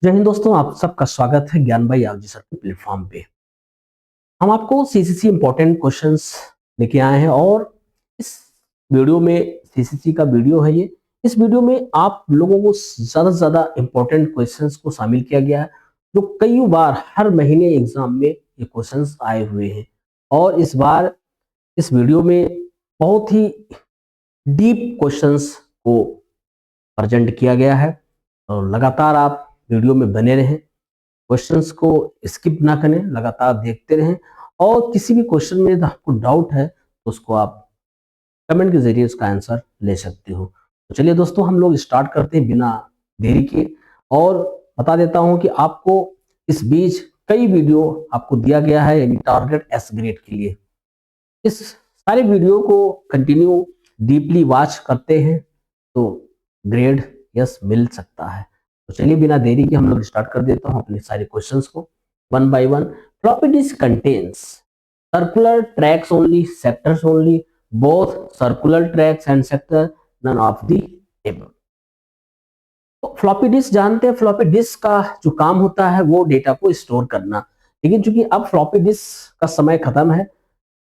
जय हिंद दोस्तों, आप सबका स्वागत है ज्ञान भाई आप जी सर के प्लेटफॉर्म पे। हम आपको सीसीसी इंपॉर्टेंट क्वेश्चंस लेके आए हैं और इस वीडियो में सीसीसी का वीडियो है ये। इस वीडियो में आप लोगों को ज्यादा से ज्यादा इंपॉर्टेंट क्वेश्चंस को शामिल किया गया है, जो कई बार हर महीने एग्जाम में ये क्वेश्चंस आए हुए हैं। और इस बार इस वीडियो में बहुत ही डीप क्वेश्चंस को प्रेजेंट किया गया है और लगातार आप वीडियो में बने रहें, क्वेश्चंस को स्किप ना करें, लगातार देखते रहें। और किसी भी क्वेश्चन में यदि आपको डाउट है तो उसको आप कमेंट के जरिए उसका आंसर ले सकते हो। तो चलिए दोस्तों, हम लोग स्टार्ट करते हैं बिना देरी के। और बता देता हूं कि आपको इस बीच कई वीडियो आपको दिया गया है, यानी टारगेट एस ग्रेड के लिए। इस सारे वीडियो को कंटिन्यू डीपली वॉच करते हैं तो ग्रेड यस मिल सकता है। तो चलिए बिना देरी के हम लोग स्टार्ट कर देता हूँ अपने सारे क्वेश्चंस को one by one. Floppy disk contains circular tracks only, sectors only, both circular tracks and sector, none of the above. तो फ्लॉपी डिस्क जानते हैं, फ्लॉपी डिस्क का जो काम होता है वो डेटा को स्टोर करना। लेकिन चूंकि अब फ्लॉपी डिस्क का समय खत्म है,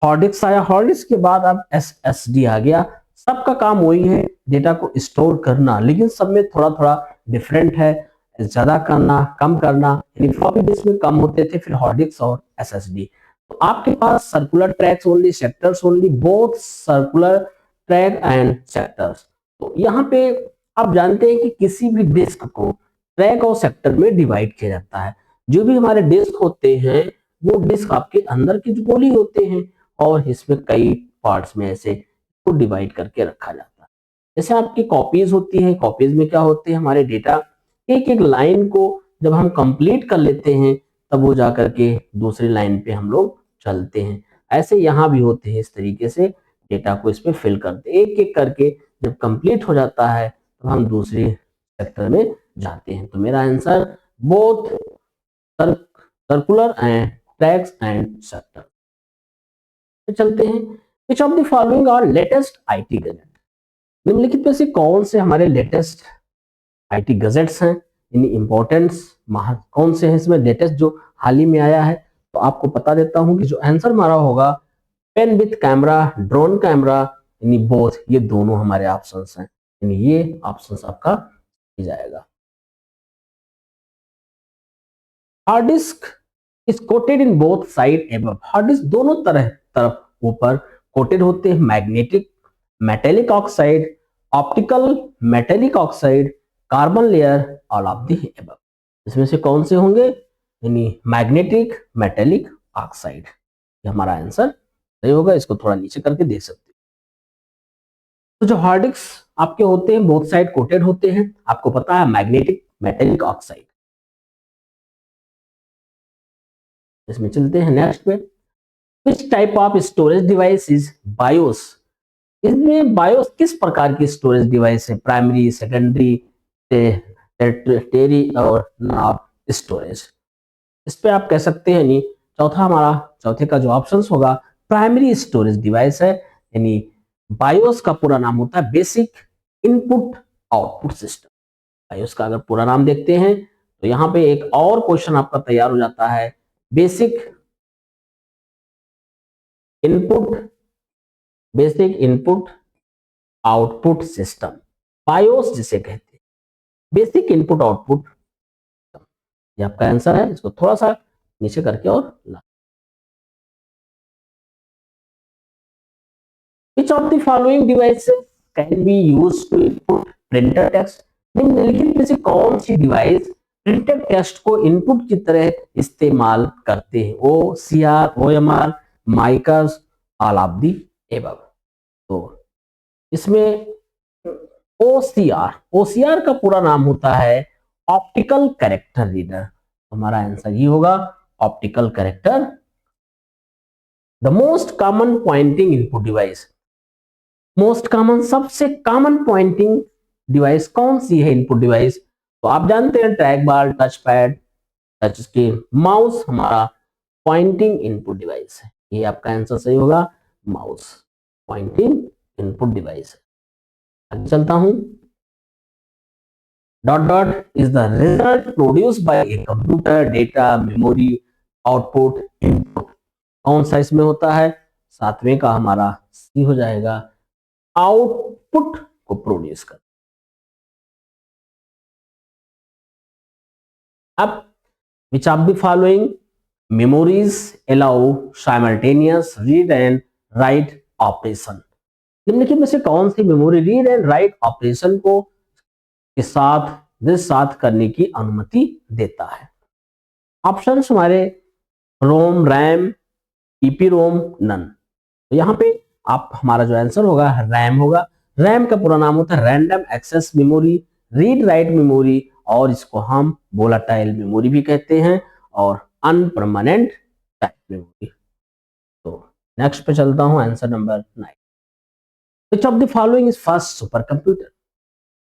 हार्ड डिस्क आया, हार्ड डिस्क के बाद अब एसएसडी आ गया। सबका काम वही है, डेटा को स्टोर करना, लेकिन सब में थोड़ा थोड़ा डिफरेंट है। ज्यादा करना, कम करना, यानी फ्लॉपी डिस्क में कम होते थे, फिर हार्ड डिस्क और एसएसडी। तो आपके पास circular tracks only, sectors only, both circular track and sectors. तो यहाँ पे आप जानते हैं कि किसी भी डिस्क को ट्रैक और सेक्टर में डिवाइड किया जाता है। जो भी हमारे डिस्क होते हैं वो डिस्क आपके अंदर की जो गोली होते हैं, और इसमें कई पार्ट्स में ऐसे को डिवाइड करके रखा जाता है। जैसे आपकी कॉपीज होती है, कॉपीज में क्या होते हैं, हमारे डेटा एक एक लाइन को जब हम कंप्लीट कर लेते हैं तब वो जा करके दूसरी लाइन पे हम लोग चलते हैं। ऐसे यहाँ भी होते हैं, इस तरीके से डेटा को इस पे फिल करते हैं एक एक करके। जब कंप्लीट हो जाता है तो हम दूसरे सेक्टर में जाते हैं। तो मेरा answer both circular and tracks and sector. चलते हैं, which of the following are latest IT gadget. निम्नलिखित में से कौन से हमारे लेटेस्ट आईटी गजेट्स हैं, यानी इंपॉर्टेंस कौन से हैं इसमें लेटेस्ट जो हाल ही में आया है। तो आपको बता देता हूं कि जो आंसर हमारा होगा pen with camera, drone camera, यानी बोथ, ये दोनों हमारे ऑप्शंस हैं, यानी ये ऑप्शंस आपका जाएगा। Hard disk is quoted in both side above. Hard disk दोनों तरफ ऊपर कोटेड होते हैं। Magnetic metallic oxide, optical metallic oxide, carbon layer, all of the above. इसमें से कौन से होंगे, यानी मैग्नेटिक मेटेलिक ऑक्साइड, ये हमारा आंसर सही होगा। इसको थोड़ा नीचे करके देख सकते हैं। तो जो हार्ड डिस्क आपके होते हैं बोथ साइड कोटेड होते हैं, आपको पता है मैग्नेटिक मेटेलिक ऑक्साइड। इसमें चलते हैं नेक्स्ट पे। Which type of storage device is BIOS. इसमें बायोस किस प्रकार की स्टोरेज डिवाइस है, प्राइमरी, सेकेंडरी, टेरी और नॉब स्टोरेज। इस पे आप कह सकते हैं, यानी चौथा हमारा चौथे का जो ऑप्शन होगा प्राइमरी स्टोरेज डिवाइस है। यानी बायोस का पूरा नाम होता है basic input output system. BIOS का अगर पूरा नाम देखते हैं तो यहाँ पे एक और क्वेश्चन आपका तैयार हो जाता है, basic input output system, BIOS जिसे कहते हैं, बेसिक इनपुट आउटपुट। ये आपका आंसर है। इसको थोड़ा सा नीचे करके और ला। Which of the following devices can be used to input printer text? निम्नलिखित में से कौन सी डिवाइस प्रिंटेड टेक्स्ट को इनपुट की तरह इस्तेमाल करते हैं? OCR, OMR, MICRs, all of the above. तो इसमें OCR का पूरा नाम होता है ऑप्टिकल कैरेक्टर रीडर। हमारा आंसर ये होगा optical character. The most common pointing input device, most common सबसे कॉमन पॉइंटिंग डिवाइस कौन सी है इनपुट डिवाइस? तो आप जानते हैं track bar, touch pad, touch screen, mouse हमारा पॉइंटिंग इनपुट डिवाइस है। ये आपका आंसर सही होगा, माउस पॉइंटिंग इनपुट डिवाइस है। आगे चलता हूं। Dot dot is the result produce by a computer, data, memory, output, input. कौन सा इसमें होता है? सातवें का हमारा सी हो जाएगा, आउटपुट को प्रोड्यूस कर। अब which of the following memories allow simultaneous read and write operation? निम्नलिखित में से कौन सी memory read and write operation को के साथ करने की अनुमति देता है? ऑप्शन हमारे रोम, रैम, ईपी रोम, नन। तो यहाँ पे आप हमारा जो आंसर होगा रैम होगा। रैम का पूरा नाम होता है random access memory, read write memory, और इसको हम वोलाटाइल मेमोरी भी कहते हैं, और अनपरमानेंट टाइप मेमोरी। तो नेक्स्ट पे चलता हूं, answer number 9। Which of the following is first super computer?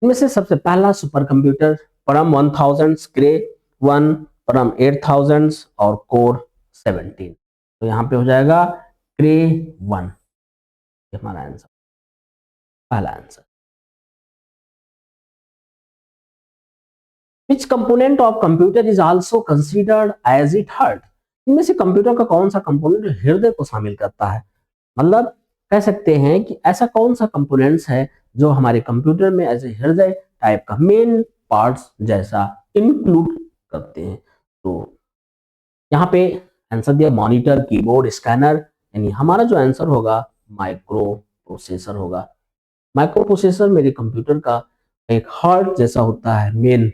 इनमें से सबसे पहला सुपर कंप्यूटर परम 1000, क्रे 1, परम 8000 और कोर 17। तो यहाँ पे हो जाएगा क्रे 1, हमारा आंसर, पहला answer. Which component of computer is also considered as it heart? इनमें से कंप्यूटर का कौन सा कंपोनेंट हृदय को शामिल करता है? मतलब कह सकते हैं कि ऐसा कौन सा कंपोनेंट्स है जो हमारे कंप्यूटर में ऐसे हृदय टाइप का मेन पार्ट्स जैसा इंक्लूड करते हैं। तो यहाँ पे आंसर दिया मॉनिटर, कीबोर्ड, स्कैनर, यानी हमारा जो आंसर होगा माइक्रो प्रोसेसर होगा। माइक्रो प्रोसेसर मेरे कंप्यूटर का एक हार्ट जैसा होता है, मेन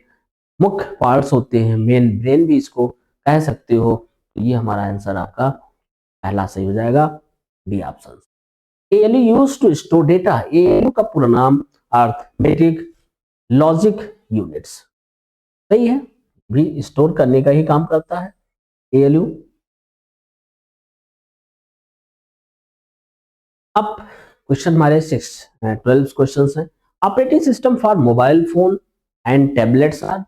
मुख्य पार्ट्स होते हैं, मेन ब्रेन भी इसको कह सकते हो। तो ये हमारा आंसर आपका पहला सही हो जाएगा, D option. ALU used to store data. ALU का पूरा नाम अर्थमेटिक लॉजिक यूनिट्स, सही है, भी स्टोर करने का ही काम करता है ALU। अब क्वेश्चन हमारे 12 क्वेश्चन हैं। Operating system for mobile phone and tablets are?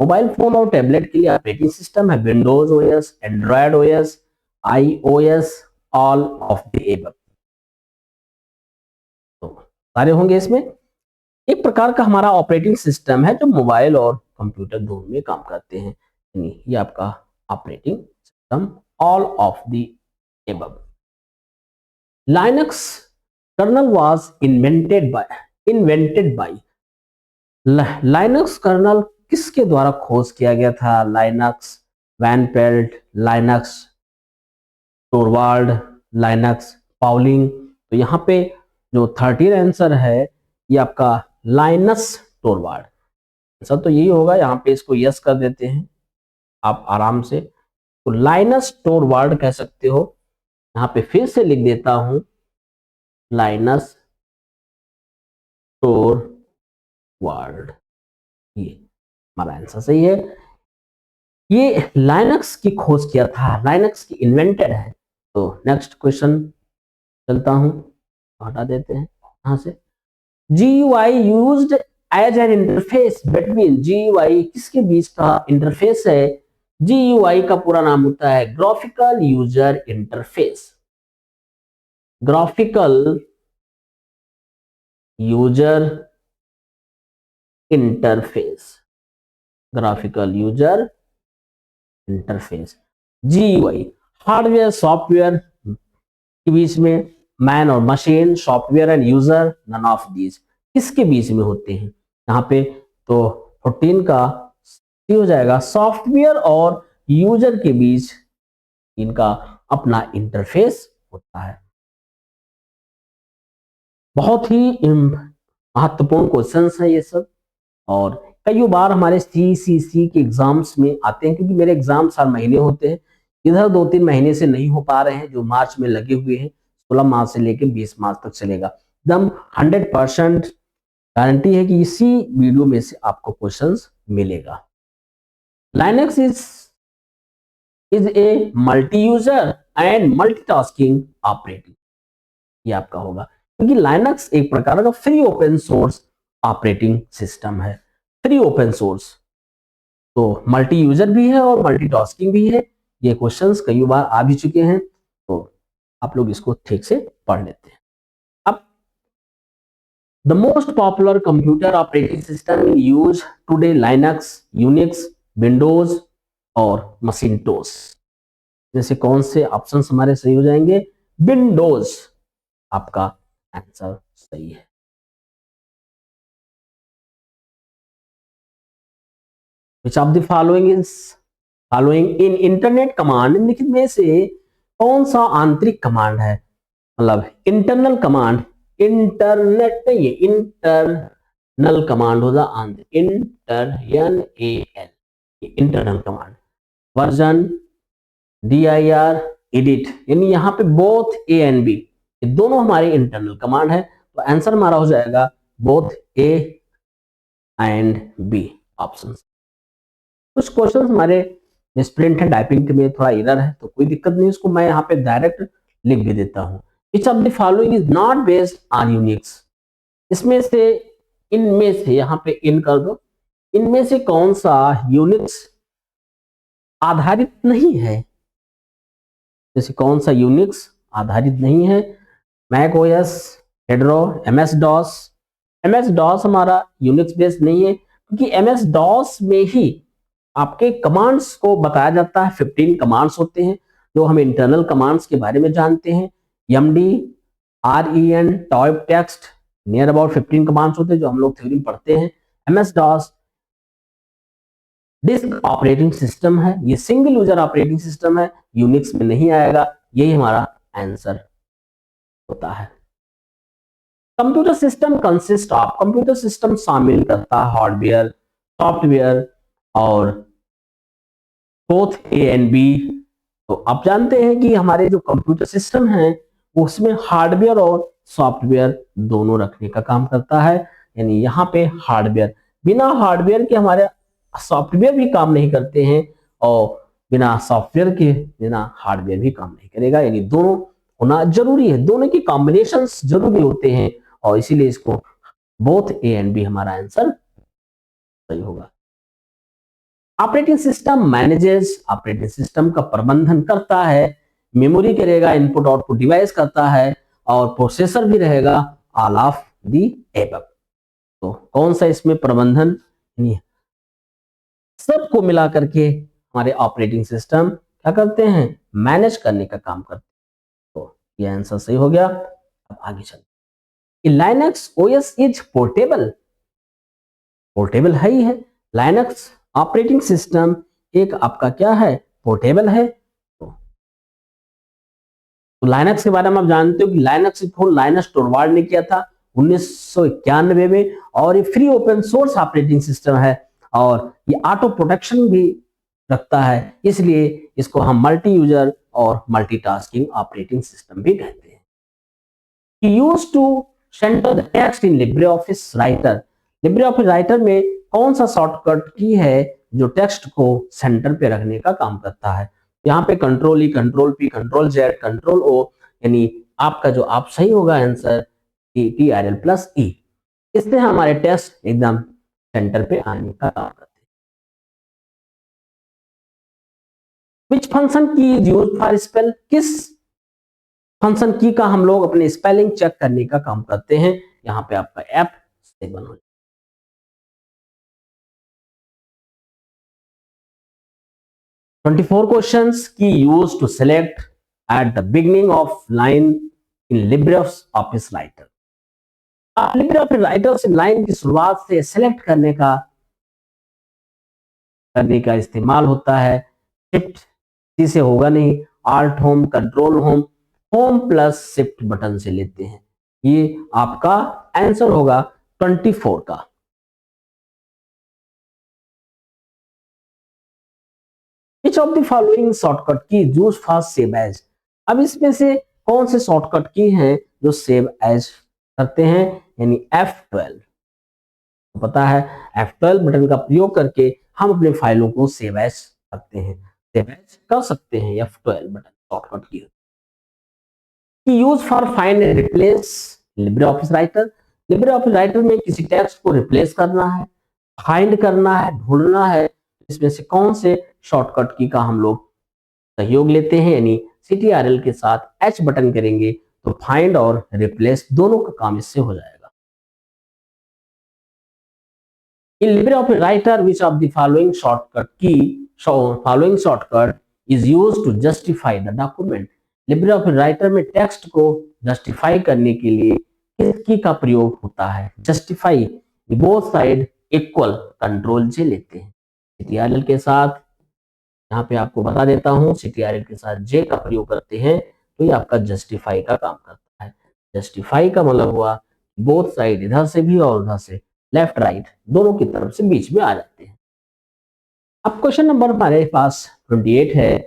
Mobile phone और टैबलेट के लिए ऑपरेटिंग सिस्टम है Windows OS, Android OS, iOS, all of the above. तो सारे होंगे इसमें। एक प्रकार का हमारा ऑपरेटिंग सिस्टम है जो मोबाइल और कंप्यूटर दोनों में काम करते हैं, यानी ये आपका operating system all of the above. Linux kernel was invented by. Linux kernel किसके द्वारा खोज किया गया था? Linux Van Pelt, Linux Torvald, Linux Pauling. तो यहाँ पे जो 13 आंसर है ये आपका लाइनस टोरवाल्ड आंसर तो यही होगा। यहाँ पे इसको यस कर देते हैं आप आराम से, तो लाइनस टोरवाल्ड कह सकते हो। यहाँ पे फिर से लिख देता हूं, लाइनस टोरवाल्ड, ये हमारा आंसर सही है। ये लाइनक्स की खोज किया था, लाइनक्स की इन्वेंटेड है। तो नेक्स्ट क्वेश्चन चलता हूं, हटा देते हैं यहां से। GUI used as an interface between, GUI किसके बीच का इंटरफेस है? GUI का पूरा नाम होता है graphical user interface. Graphical user interface, graphical user interface, GUI। Hardware software के बीच में, मैन और machine, software and user, none of these किसके बीच में होते हैं? यहाँ पे तो 14 का सी हो जाएगा, सॉफ्टवेयर और यूजर के बीच इनका अपना इंटरफेस होता है। बहुत ही महत्वपूर्ण क्वेश्चंस है ये सब, और कई बार हमारे CCC के एग्जाम्स में आते हैं, क्योंकि मेरे एग्जाम्स हर महीने होते हैं। इधर 2-3 महीने से नहीं हो पा रहे हैं, जो मार्च में लगे हुए हैं, 16 मार्च से लेकर 20 मार्च तक चलेगा। एकदम 100% गारंटी है कि इसी वीडियो में से आपको क्वेश्चंस मिलेगा। Linux is a multi user and multitasking operating, ये आपका होगा, क्योंकि लाइनक्स एक प्रकार का free open source operating system है। फ्री ओपन सोर्स तो मल्टी यूजर भी है और मल्टीटास्किंग भी है। ये क्वेश्चंस कई बार आ भी चुके हैं, तो आप लोग इसको ठीक से पढ़ लेते हैं। अब the most popular computer operating system use today Linux, Unix, Windows और मसिंटोस। जैसे कौन से ऑप्शन हमारे सही हो जाएंगे? विंडोज आपका आंसर सही है। विच of the following in internet command, निम्नलिखित में से कौन सा आंतरिक कमांड है? मतलब इंटरनल कमांड, इंटरनेट नहीं है, इंटरनल कमांड होगा आंतरिक, internal command. Version, dir, edit, यानी यहाँ पे बोथ ए एंड बी, ये दोनों हमारी इंटरनल कमांड है, तो आंसर हमारा हो जाएगा both A and B option. कुछ क्वेश्चन हमारे मिसप्रिंट है, टाइपिंग में थोड़ा एरर है, तो कोई दिक्कत नहीं, इसको मैं यहाँ पे डायरेक्ट लिख भी देता हूँ। विच of the following is not based on Unix, इसमें से, इनमें से, यहाँ पे इन कर दो, इनमें से कौन सा यूनिक्स आधारित नहीं है? जैसे कौन सा यूनिक्स आधारित नहीं है? मैक ओएस, हेड्रो, एमएस डॉस। एमएस डॉस हमारा यूनिक्स बेस्ड नहीं है, क्योंकि एमएस डॉस में ही आपके कमांड्स को बताया जाता है। 15 कमांड्स होते हैं जो हम इंटरनल कमांड्स के बारे में जानते हैं। MD, REN, type text, near about 15 commands होते हैं जो हम लोग थ्योरी में पढ़ते हैं। MS DOS disk operating system है, ये सिंगल यूजर ऑपरेटिंग सिस्टम है, यूनिक्स में नहीं आएगा, यही हमारा आंसर होता है। Computer system consist of, computer system शामिल करता है हार्डवेयर, सॉफ्टवेयर और बोथ ए एंड बी। तो आप जानते हैं कि हमारे जो कंप्यूटर सिस्टम है उसमें हार्डवेयर और सॉफ्टवेयर दोनों रखने का काम करता है, यानी यहाँ पे हार्डवेयर, बिना हार्डवेयर के हमारे सॉफ्टवेयर भी काम नहीं करते हैं, और बिना सॉफ्टवेयर के बिना हार्डवेयर भी काम नहीं करेगा, यानी दोनों होना जरूरी है, दोनों की कॉम्बिनेशंस जरूरी होते हैं, और इसीलिए इसको बोथ ए एंड बी हमारा आंसर सही होगा। Operating system manages, operating system का प्रबंधन करता है, मेमोरी करेगा, इनपुट आउटपुट डिवाइस करता है, और प्रोसेसर भी रहेगा, ऑल ऑफ दी एबव। तो कौन सा इसमें प्रबंधन नहीं है? सबको मिला करके हमारे ऑपरेटिंग सिस्टम क्या करते हैं? मैनेज करने का काम करते हैं। तो ये आंसर सही हो गया। अब आगे चलते, Linux OS is portable, portable है ही है। लाइनक्स ऑपरेटिंग सिस्टम एक आपका क्या है? पोर्टेबल है। तो लाइनक्स के बारे में आप जानते हो कि लाइनक्स को लाइनस टोरवाल्ड ने किया था 1991 में, और ये free open source operating system है, और ये ऑटो प्रोटेक्शन भी रखता है, इसलिए इसको हम मल्टी यूजर और मल्टीटास्किंग ऑपरेटिंग सिस्टम भी कहते हैं। Used to centre the text in Libre office Writer, Libre office Writer में कौन सा शॉर्टकट की है जो टेक्स्ट को सेंटर पे रखने का काम करता है? यहाँ पे control E, control P, control Z, control O, यानी आपका जो आप सही होगा आंसर TRL प्लस ई, इससे हमारे टेक्स्ट एकदम सेंटर पे आने का काम करते हैं। विच फंक्शन की यूज फॉर स्पेल, किस फंक्शन की का हम लोग अपने स्पेलिंग चेक करने का काम करते हैं? यहाँ पे आपका F7 हो। 24 क्वेश्चंस की use to select at the beginning of line in Libre office Writer. Libre office Writer से लाइन की शुरुआत से सेलेक्ट करने का इस्तेमाल होता है। शिफ्ट सी से होगा नहीं, alt home, control home, home plus shift button से लेते हैं। ये आपका आंसर होगा 24 का। Which of the following shortcut की यूज फॉर सेव एज, अब इसमें से कौन से शॉर्टकट की हैं जो सेव एज करते हैं? यानी F12, पता है F12 बटन का प्रयोग करके हम अपने फाइलों को सेव एज करते हैं, सेव एज कर सकते हैं। F12 बटन शॉर्टकट की use for find and replace Libre office Writer, Libre office Writer में किसी टेक्स्ट को रिप्लेस करना है, फाइंड करना है, ढूंढना है, इसमें से कौन से शॉर्टकट की का हम लोग सहयोग लेते हैं? यानी CTRL के साथ H बटन करेंगे तो फाइंड और रिप्लेस दोनों का काम इससे हो जाएगा। In LibreOffice Writer, which of the following shortcut is used to justify the document? LibreOffice Writer में टेक्स्ट को जस्टिफाई करने के लिए किस की का प्रयोग होता है? Justify both side equal, control J लेते हैं CTRL के साथ। यहाँ पे आपको बता देता हूँ, CTRL के साथ जे का प्रयोग करते हैं तो ये आपका जस्टिफाई का काम करता है। जस्टिफाई का मतलब हुआ बोथ साइड, इधर से भी और उधर से, लेफ्ट राइट दोनों की तरफ से बीच में आ जाते हैं। अब क्वेश्चन नंबर हमारे पास 28 है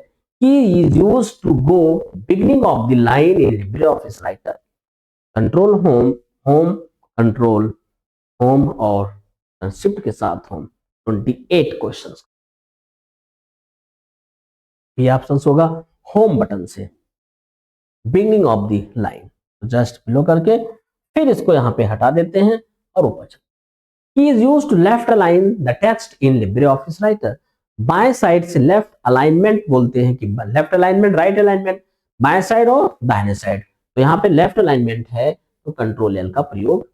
कि is used to go beginning of the line in LibreOffice Writer. Control home, home control, home और शिफ्ट के साथ होम। 28 क्वेश्चंस। ये ऑप्शन होगा होम बटन से beginning of the line, just below करके फिर इसको यहां पे हटा देते हैं और ऊपर चलते। He is used to left align the text in LibreOffice Writer. बाएं साइड से लेफ्ट अलाइनमेंट बोलते हैं कि लेफ्ट अलाइनमेंट, राइट अलाइनमेंट, बाएं साइड और दाहिने साइड। तो यहाँ पे लेफ्ट अलाइनमेंट है तो कंट्रोल एल का प्रयोग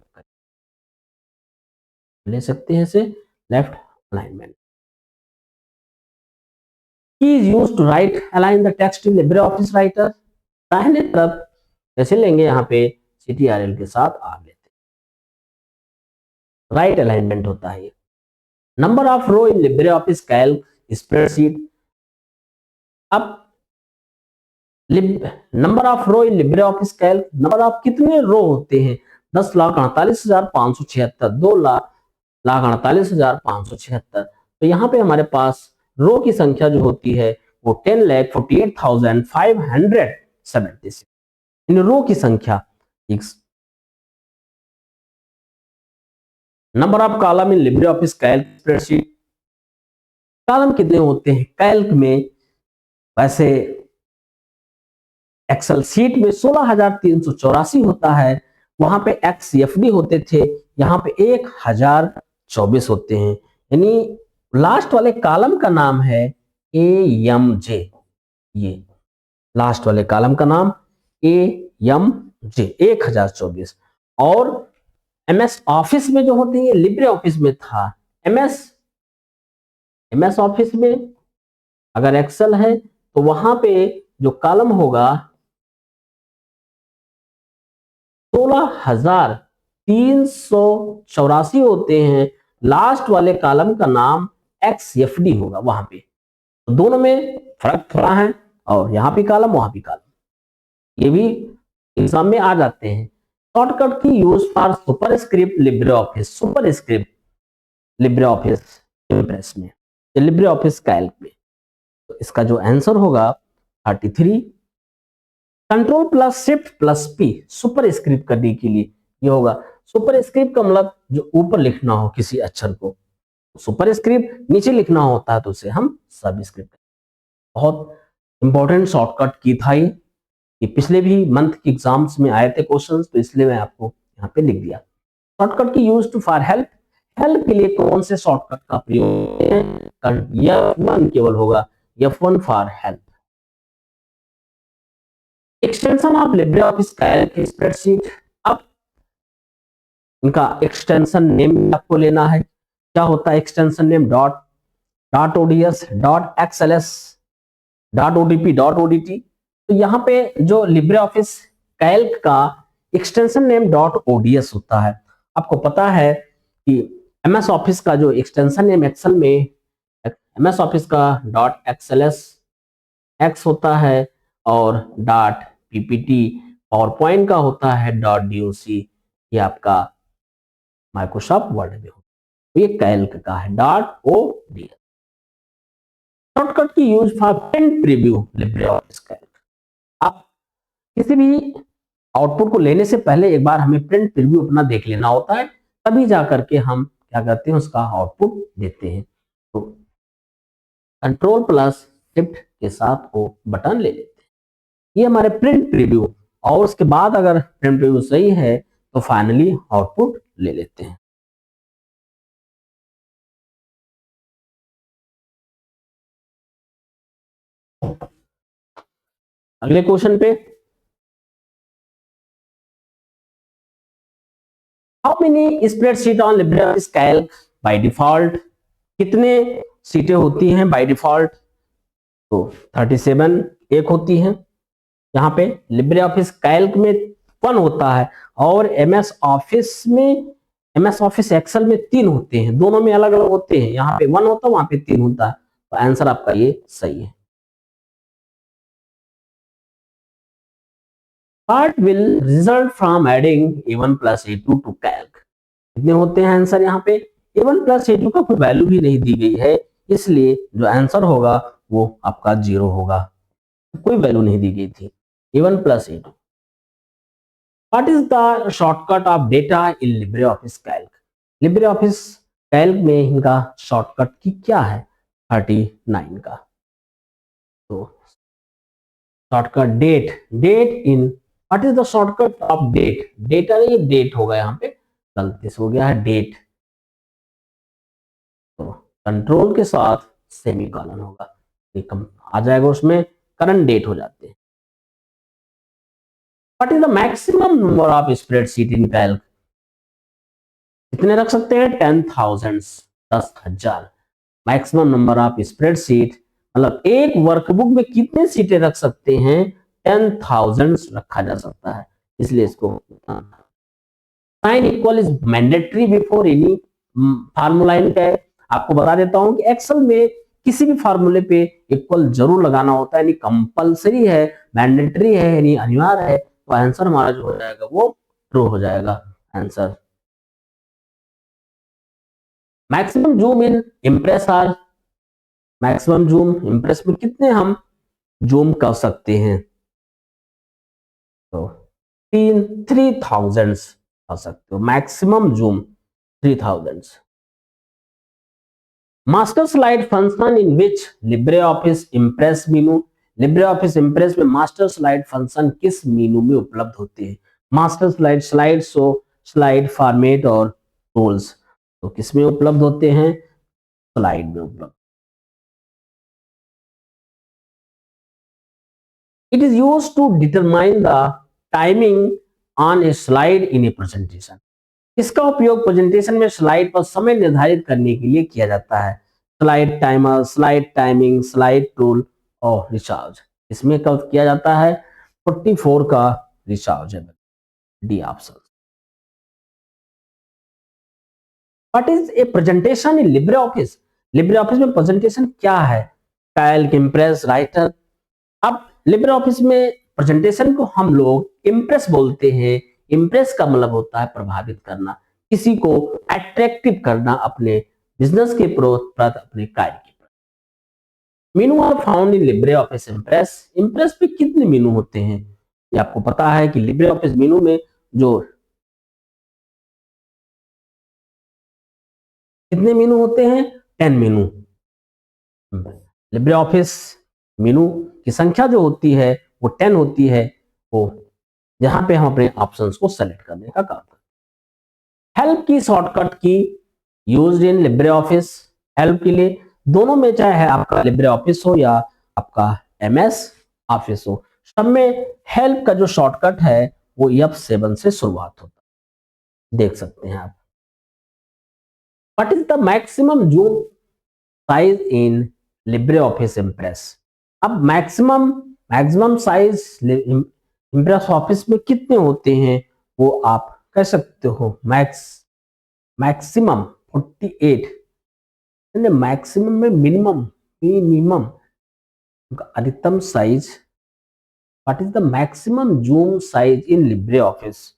ले सकते हैं इसे, left alignment. He is used to right align the text in LibreOffice Writer. दाहिने तरफ कैसे लेंगे, यहाँ पे CTRL के साथ आर लेते हैं, राइट अलाइनमेंट होता है। Number of row in LibreOffice Calc spreadsheet. अब number of row in LibreOffice Calc, number of कितने रो होते हैं? 10,48,576, 2,48,576। तो यहाँ पे हमारे पास रो की संख्या जो होती है वो 10,48,576। इन रो की संख्या। Number of column in LibreOffice Calc spreadsheet. Column कितने होते हैं कैल्क में? वैसे एक्सेल शीट में 16,384 होता है, वहां पे XFD होते थे, यहाँ पे 1,024 होते हैं। यानी लास्ट वाले कॉलम का नाम है AMJ। ये लास्ट वाले कॉलम का नाम AMJ 1,024। और MS ऑफिस में जो होते हैं, लिब्रे ऑफिस में था, MS ऑफिस में अगर एक्सेल है तो वहां पे जो कॉलम होगा 16,384 होते हैं, लास्ट वाले कॉलम का नाम XFD होगा वहां पे। तो दोनों में फर्क थोड़ा है, और यहाँ भी कॉलम वहां भी कॉलम, ये भी एग्जाम में आ जाते हैं। शॉर्टकट की use for superscript Libre office, superscript Libre office Impress में, लिब्रे ऑफिस कैल्क में। तो इसका जो आंसर होगा 33। Control plus shift plus P super script करने के लिए ये होगा। सुपर स्क्रिप्ट का मतलब जो ऊपर लिखना हो किसी अक्षर को, सुपर स्क्रिप्ट नीचे लिखना होता है तो उसे हम सब स्क्रिप्ट। बहुत इंपॉर्टेंट शॉर्टकट की था ये पिछले भी मंथ के एग्जाम्स में आए थे क्वेश्चंस, तो इसलिए मैं आपको यहाँ पे लिख दिया। शॉर्टकट की use to for help, help के लिए कौन से शॉर्टकट का प्रयोग है? F1 केवल होगा, F1 for help. Extension of LibreOffice Calc spreadsheet. अब इनका एक्सटेंशन नेम आपको लेना है। क्या होता है extension name? Dot ODS, dot XLS, dot ODP, dot ODT. तो यहाँ पे जो LibreOffice कैल्क का एक्सटेंशन नेम डॉट ओडीएस होता है। आपको पता है कि MS ऑफिस का जो एक्सटेंशन नेम एक्सेल में, MS ऑफिस का डॉट एक्सएलएस एक्स होता है, और डॉट पीपीटी पावर पॉइंट का होता है डॉट डीओसी। ये आपका माइक्रोसॉफ्ट वर्ड में होता है, ये कैल्क का है डॉट ओडीएस। शॉर्टकट की use for print preview LibreOffice Calc. आप किसी भी आउटपुट को लेने से पहले एक बार हमें प्रिंट प्रीव्यू अपना देख लेना होता है, तभी जाकर के हम क्या करते हैं उसका आउटपुट देते हैं। तो कंट्रोल प्लस शिफ्ट के साथ वो बटन ले लेते हैं, ये हमारे प्रिंट प्रीव्यू। और उसके बाद अगर प्रिंट प्रीव्यू सही है तो फाइनली आउटपुट ले लेते हैं। अगले क्वेश्चन पे, how many spreadsheet on LibreOffice Calc by default कितने सीटें होती हैं बाय डिफॉल्ट? तो 37 एक होती हैं। यहाँ पे लिब्रे ऑफिस कैल्क में 1 होता है और एमएस ऑफिस एक्सेल में 3 होते हैं, दोनों में अलग अलग होते हैं। यहाँ पे 1 होता है, वहां पे 3 होता है। तो आंसर आपका ये सही है। What will result from adding A1 plus A2 to calc? कितने होते हैं आंसर? यहाँ पे A1 plus A2 का कोई वैल्यू भी नहीं दी गई है, इसलिए जो आंसर होगा वो आपका 0 होगा, कोई वैल्यू नहीं दी गई थी। A1 plus A2। What is the shortcut of data in LibreOffice Calc? LibreOffice Calc में इनका शॉर्टकट की क्या है? 39 का। तो shortcut date in, what is the shortcut of date? Data नहीं, डेट होगा, यहाँ पे गलती से हो गया है डेट। तो कंट्रोल के साथ सेमीकोलन होगा, आ जाएगा, उसमें करंट डेट हो जाते हैं। What is the maximum number of spreadsheet in Calc? कितने रख सकते हैं? 10,000, 10,000 मैक्सिमम नंबर ऑफ स्प्रेडशीट, मतलब एक वर्कबुक में कितने सीटें रख सकते हैं? 10,000 रखा जा सकता है, इसलिए इसको sign equal is mandatory before any formula in Calc. आपको बता देता हूं कि एक्सेल में किसी भी फार्मूले पे इक्वल जरूर लगाना होता है, यानी कंपलसरी है, मैंडेटरी है, यानी अनिवार्य है। तो आंसर हमारा जो हो जाएगा वो ट्रू हो जाएगा answer. Maximum zoom in Impress are, maximum zoom Impress में कितने हम जूम कर सकते हैं? तो 3,000 कर सकते हो, maximum zoom 3,000। Master slide function in which Libre office Impress menu, Libre office Impress में मास्टर स्लाइड फंक्शन किस मीनू में उपलब्ध होते हैं? Master slide, slide show, slide format और टूल्स, तो किस में उपलब्ध होते हैं? स्लाइड में उपलब्ध। It is used to determine the timing on a slide in a presentation. इसका उपयोग प्रेजेंटेशन में स्लाइड पर समय निर्धारित करने के लिए किया जाता है। Slide timer, slide timing, slide tool और रिचार्ज, इसमें कब किया जाता है? 44 का रिचार्ज है, D option. What is a presentation in Libre office? Libre office में प्रेजेंटेशन क्या है? Calc, impress, writer. अब लिब्रे ऑफिस में प्रेजेंटेशन को हम लोग इम्प्रेस बोलते हैं। इम्प्रेस का मतलब होता है प्रभावित करना, किसी को अट्रैक्टिव करना अपने बिजनेस के प्रति, अपने कार्य के प्रति। Menu are found in Libre office Impress. Impress पे कितने मीनू होते हैं? ये आपको पता है कि लिब्रे ऑफिस मीनू में जो कितने मीनू होते हैं? 10 मीनू। लिब्रे ऑफिस मीनू की संख्या जो होती है वो 10 होती है, वो जहां पे हम अपने ऑप्शंस को सेलेक्ट करने का काम करते हैं। हेल्प की शॉर्टकट की used in Libre office, help के लिए दोनों में, चाहे है आपका लिब्रे ऑफिस हो या आपका एमएस ऑफिस हो, सब में हेल्प का जो शॉर्टकट है वो F7 से शुरुआत होता है, देख सकते हैं आप। What is the maximum zoom size in Libre office Impress? अब maximum maximum size Impress Office में कितने होते हैं वो आप कह सकते हो? मैक्सिमम 48, मैक्सिमम में मिनिमम, मिनिमम अधिकतम size. What is the maximum zoom size in Libre Office?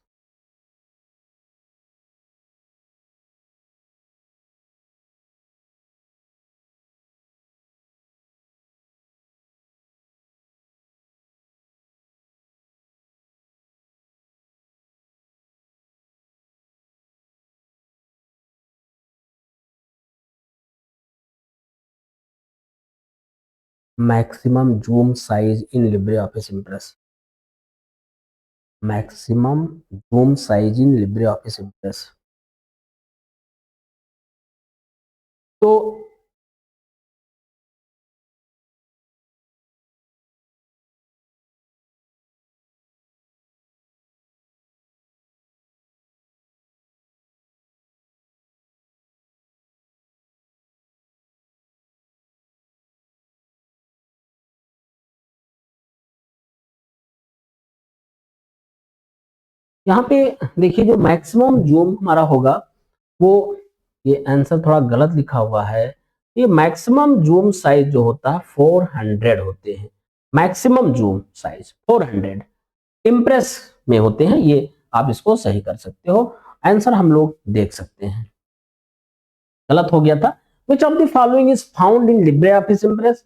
Maximum zoom size in Libre office Impress, maximum zoom size in Libre office Impress. तो यहाँ पे देखिए जो मैक्सिमम जूम हमारा होगा वो, ये आंसर थोड़ा गलत लिखा हुआ है। ये मैक्सिमम जूम साइज जो होता है 400 होते हैं। मैक्सिमम जूम साइज 400 इम्प्रेस में होते हैं। ये आप इसको सही कर सकते हो। आंसर हम लोग देख सकते हैं, गलत हो गया था। विच of the following is found in Libre office impress?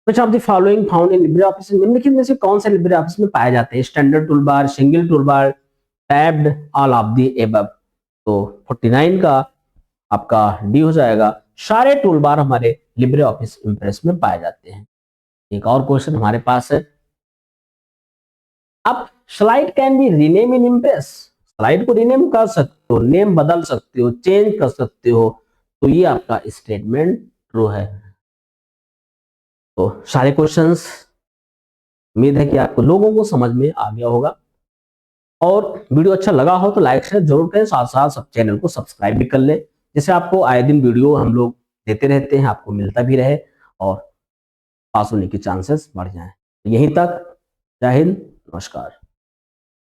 Which of the following found in Libre office? निम्नलिखित में से कौन से लिब्रे ऑफिस में पाए जाते हैं? Standard toolbar, single toolbar, tabbed, all of the above. तो 49 का आपका डी हो जाएगा। सारे टूलबार हमारे लिब्रे ऑफिस इम्प्रेस में पाए जाते हैं। एक और क्वेश्चन हमारे पास है, अब slide can be rename in impress. Slide को रीनेम कर सकते हो, नेम बदल सकते हो, चेंज कर सकते हो। तो ये आपका स्टेटमेंट ट्रू है। तो सारे क्वेश्चंस उम्मीद है कि आपको लोगों को समझ में आ गया होगा। और वीडियो अच्छा लगा हो तो लाइक शेयर जरूर करें, साथ साथ सब चैनल को सब्सक्राइब भी कर ले, जिससे आपको आए दिन वीडियो हम लोग देते रहते हैं, आपको मिलता भी रहे और पास होने के चांसेस बढ़ जाएं। यहीं तक, जय हिंद, नमस्कार।